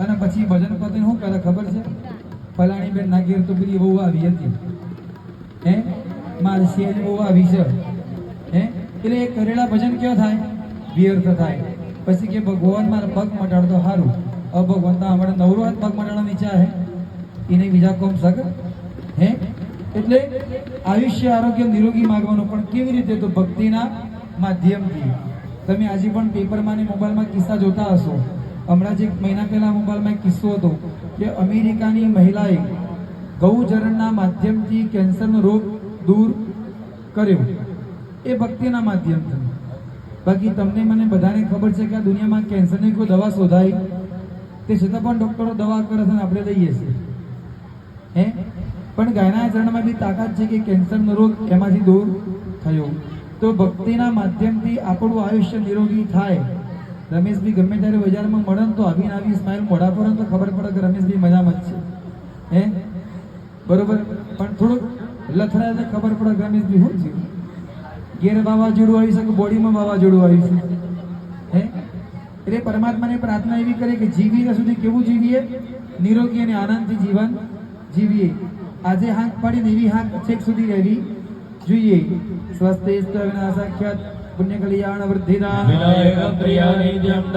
અને પછી ભજન પતિને શું કરે ખબર છે? ફલાણી બેન ના ઘેર તો પેલી બહુ આવી હતી, હે મારી શેરી બહુ આવી છે, હે એટલે એ કરેલા ભજન કેવો થાય? વ્યર્થ થાય. પછી કે ભગવાન મારા પગ મટાડતો સારું. હવે ભગવાન તો હમણાં નવરો હાથ પગ મટાડવા નીચા હે, એને બીજા કોમ સગ હે. એટલે આયુષ્ય આરોગ્ય નિરોગી માગવાનું પણ કેવી રીતે? તો ભક્તિના માધ્યમથી. તમે આજે પણ પેપરમાં અને મોબાઈલમાં કિસ્સા જોતા હશો. હમણાં જ એક મહિના પહેલા મોબાઈલમાં એક કિસ્સો હતો કે અમેરિકાની મહિલાએ ગૌચરણના માધ્યમથી કેન્સરનો રોગ દૂર કર્યો. એ ભક્તિના માધ્યમથી. બાકી તમને મને બધાને ખબર છે કે આ દુનિયામાં કેન્સરની કોઈ દવા શોધાઈ તે છતાં પણ ડોક્ટરો દવા કરે છે અને આપણે લઈએ છીએ, હે. પણ ગાયના ચરણમાં બી તાકાત છે કે કેન્સરનો રોગ એમાંથી દૂર થયો. તો ભક્તિના માધ્યમથી આપણું આયુષ્ય નિરોગી થાય. રમેશભાઈ ગમે ત્યારે બજારમાં મળે તો આવીને આવી સ્માઇલ મોઢા પર તો ખબર પડે કે રમેશભાઈ મજામાં જ છે, હે બરોબર. પણ થોડુંક લથડાય તો ખબર પડે કે રમેશભાઈ શું થયું? ઘેર વાવાઝોડું આવી શકે, બોડીમાં વાવાઝોડું આવી છે, હે. એટલે પરમાત્માને પ્રાર્થના એવી કરે કે જીવીએ ત્યાં સુધી કેવું જીવીએ? નિરોગી અને આનંદથી જીવન જીવીએ. આજે હાંક પાડીને એવી હાંક છેક સુધી રહેવી જોઈએ. સ્વસ્તે વિનાશાખ્યાત પુણ્ય કલ્યાણ વૃદ્ધિના